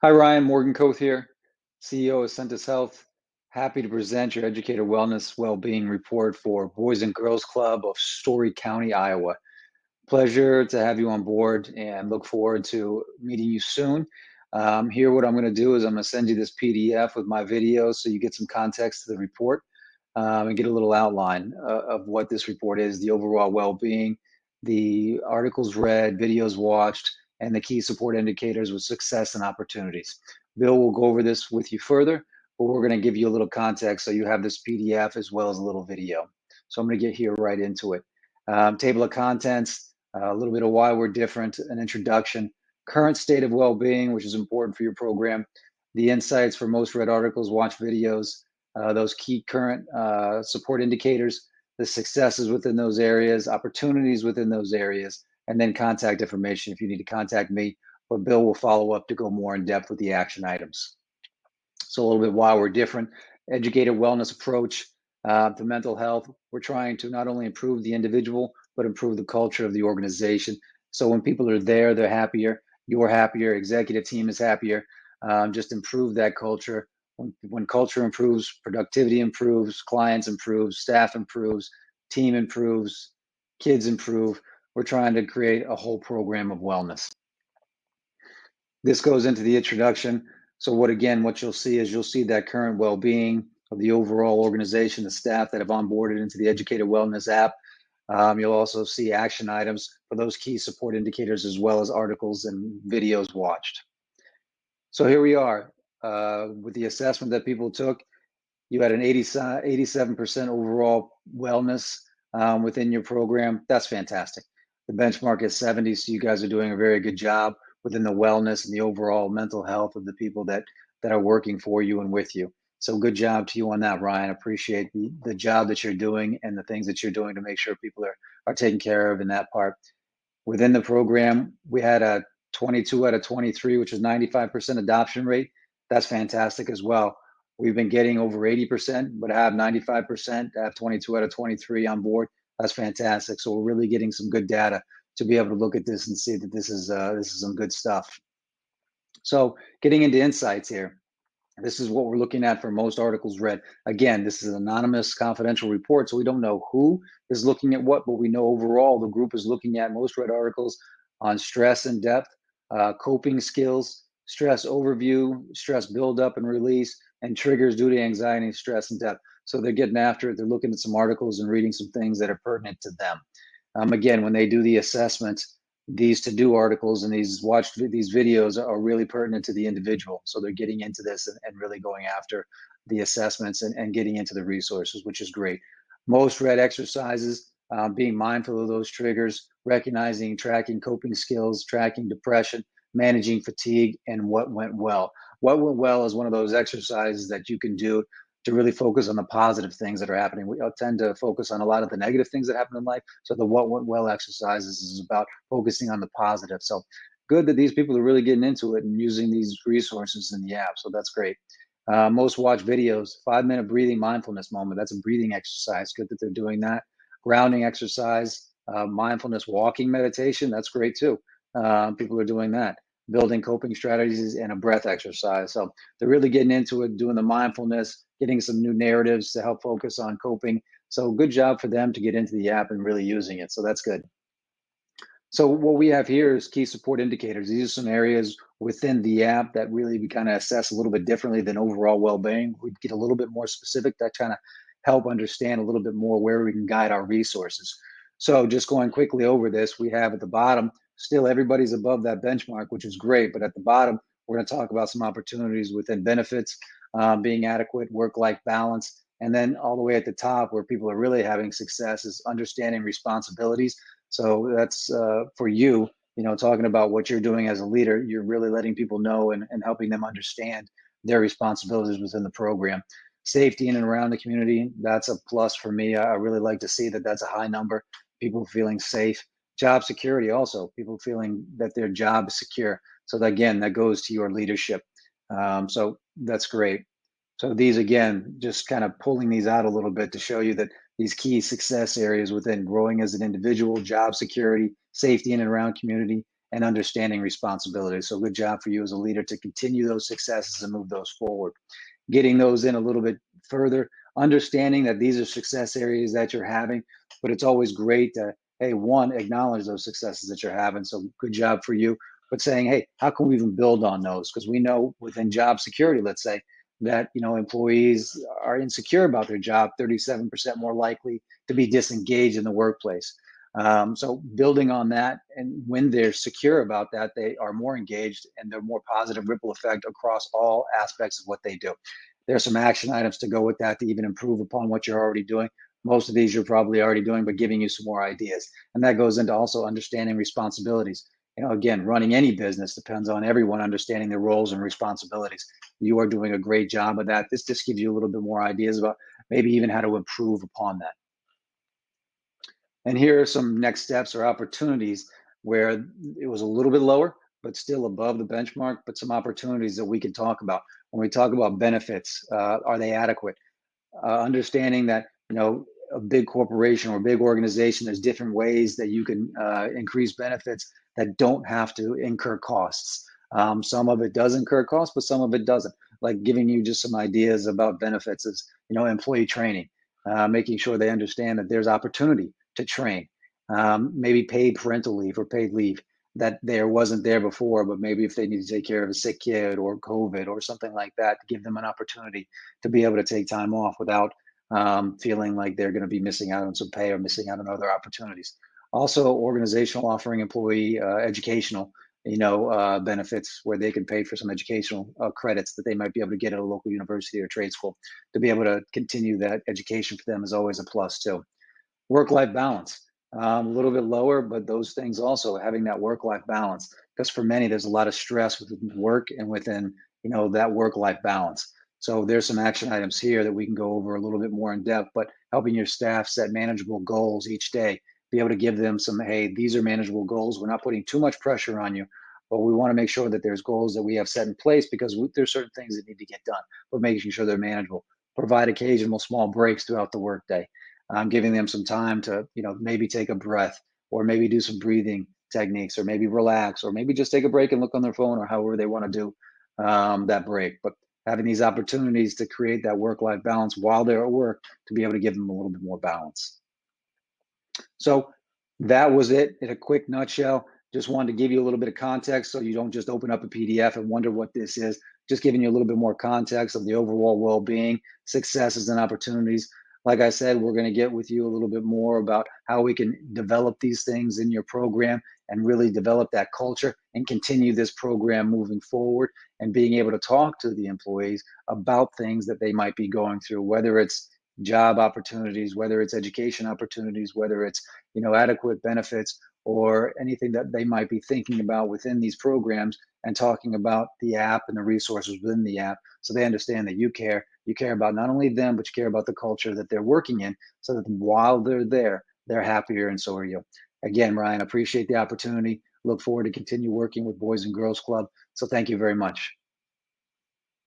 Hi, Ryan. Morgan Coth here, CEO of Accentus Health. Happy to present your Educator Wellness Wellbeing Report for Boys and Girls Club of Story County, Iowa. Pleasure to have you on board and look forward to meeting you soon. Here, what I'm going to do is I'm going to send you this PDF with my video so you get some context to the report and get a little outline of what this report is, the overall well-being, the articles read, videos watched, and the key support indicators with success and opportunities. Bill will go over this with you further, but we're going to give you a little context so you have this PDF as well as a little video. So I'm going to get here right into it. Table of contents, a little bit of why we're different, an introduction, current state of well-being, which is important for your program, the insights for most read articles, watch videos, those key current support indicators, the successes within those areas, opportunities within those areas, and then contact information if you need to contact me, but Bill will follow up to go more in depth with the action items. So a little bit why we're different. Educated wellness approach to mental health. We're trying to not only improve the individual, but improve the culture of the organization. So when people are there, they're happier, you're happier, executive team is happier. Just improve that culture. When culture improves, productivity improves, clients improve, staff improves, team improves, kids improve. We're trying to create a whole program of wellness. This goes into the introduction. So what you'll see is you'll see that current well-being of the overall organization, the staff that have onboarded into the Educator Wellness app. You'll also see action items for those key support indicators as well as articles and videos watched. So here we are with the assessment that people took. You had an 87% overall wellness within your program. That's fantastic. The benchmark is 70, so you guys are doing a very good job within the wellness and the overall mental health of the people that are working for you and with you. So good job to you on that, Ryan. Appreciate the job that you're doing and the things that you're doing to make sure people are taken care of in that part. Within the program, we had a 22 out of 23, which is 95% adoption rate. That's fantastic as well. We've been getting over 80%, but I have 95%, I have 22 out of 23 on board. That's fantastic. So we're really getting some good data to be able to look at this and see that this is some good stuff. So getting into insights here. This is what we're looking at for most articles read. Again, this is an anonymous, confidential report, so we don't know who is looking at what, but we know overall the group is looking at most read articles on stress in depth, coping skills, stress overview, stress buildup and release, and triggers due to anxiety and stress in depth. So they're getting after it. They're looking at some articles and reading some things that are pertinent to them. Again, when they do the assessment, these to-do articles and these videos are really pertinent to the individual. So they're getting into this and really going after the assessments and getting into the resources, which is great. Most read exercises, being mindful of those triggers, recognizing, tracking coping skills, tracking depression, managing fatigue, and what went well. What went well is one of those exercises that you can do to really focus on the positive things that are happening. We tend to focus on a lot of the negative things that happen in life. So the what went well exercises is about focusing on the positive. So good that these people are really getting into it and using these resources in the app. So that's great. Most watch videos, 5-minute breathing mindfulness moment. That's a breathing exercise. Good that they're doing that. Grounding exercise, mindfulness walking meditation. That's great too. People are doing that. Building coping strategies and a breath exercise. So they're really getting into it, doing the mindfulness, getting some new narratives to help focus on coping. So good job for them to get into the app and really using it. So that's good. So what we have here is key support indicators. These are some areas within the app that really we kind of assess a little bit differently than overall well-being. We get a little bit more specific that kind of help understand a little bit more where we can guide our resources. So just going quickly over this, we have at the bottom, still everybody's above that benchmark, which is great. But at the bottom, we're going to talk about some opportunities within benefits, being adequate, work-life balance. And then all the way at the top where people are really having success is understanding responsibilities. So that's for you, talking about what you're doing as a leader, you're really letting people know and helping them understand their responsibilities within the program. Safety in and around the community, that's a plus for me. I really like to see that that's a high number, people feeling safe. Job security also, people feeling that their job is secure. So again, that goes to your leadership. So that's great. So these, again, just kind of pulling these out a little bit to show you that these key success areas within growing as an individual, job security, safety in and around community, and understanding responsibility. So good job for you as a leader to continue those successes and move those forward. Getting those in a little bit further, understanding that these are success areas that you're having, but it's always great to, hey, one, acknowledge those successes that you're having. So good job for you. But saying, hey, how can we even build on those? Because we know within job security, let's say, that employees are insecure about their job, 37% more likely to be disengaged in the workplace. So building on that, and when they're secure about that, they are more engaged and they're more positive ripple effect across all aspects of what they do. There's some action items to go with that to even improve upon what you're already doing. Most of these you're probably already doing, but giving you some more ideas. And that goes into also understanding responsibilities. Again, running any business depends on everyone understanding their roles and responsibilities. You are doing a great job of that. This just gives you a little bit more ideas about maybe even how to improve upon that. And here are some next steps or opportunities where it was a little bit lower, but still above the benchmark, but some opportunities that we can talk about. When we talk about benefits, are they adequate? Understanding that a big corporation or a big organization, there's different ways that you can increase benefits that don't have to incur costs. Some of it does incur costs, but some of it doesn't. Like giving you just some ideas about benefits is employee training, making sure they understand that there's opportunity to train, maybe paid parental leave or paid leave that there wasn't there before, but maybe if they need to take care of a sick kid or COVID or something like that, to give them an opportunity to be able to take time off without feeling like they're going to be missing out on some pay or missing out on other opportunities. Also, organizational offering employee educational, benefits where they can pay for some educational credits that they might be able to get at a local university or trade school to be able to continue that education for them is always a plus too. Work-life balance, a little bit lower, but those things also having that work-life balance, because for many there's a lot of stress within work and within that work-life balance. So there's some action items here that we can go over a little bit more in depth, but helping your staff set manageable goals each day, be able to give them some, hey, these are manageable goals. We're not putting too much pressure on you, but we want to make sure that there's goals that we have set in place because there's certain things that need to get done, but making sure they're manageable. Provide occasional small breaks throughout the workday, giving them some time to, maybe take a breath or maybe do some breathing techniques or maybe relax or maybe just take a break and look on their phone or however they want to do that break. But having these opportunities to create that work-life balance while they're at work to be able to give them a little bit more balance. So that was it in a quick nutshell. Just wanted to give you a little bit of context so you don't just open up a PDF and wonder what this is. Just giving you a little bit more context of the overall well-being, successes, and opportunities. Like I said, we're going to get with you a little bit more about how we can develop these things in your program and really develop that culture and continue this program moving forward and being able to talk to the employees about things that they might be going through, whether it's job opportunities, whether it's education opportunities, whether it's adequate benefits or anything that they might be thinking about within these programs, and talking about the app and the resources within the app so they understand that you care about not only them but you care about the culture that they're working in, so that while they're there they're happier, and so are you. Again, Ryan, appreciate the opportunity. Look forward to continue working with Boys and Girls Club. So thank you very much.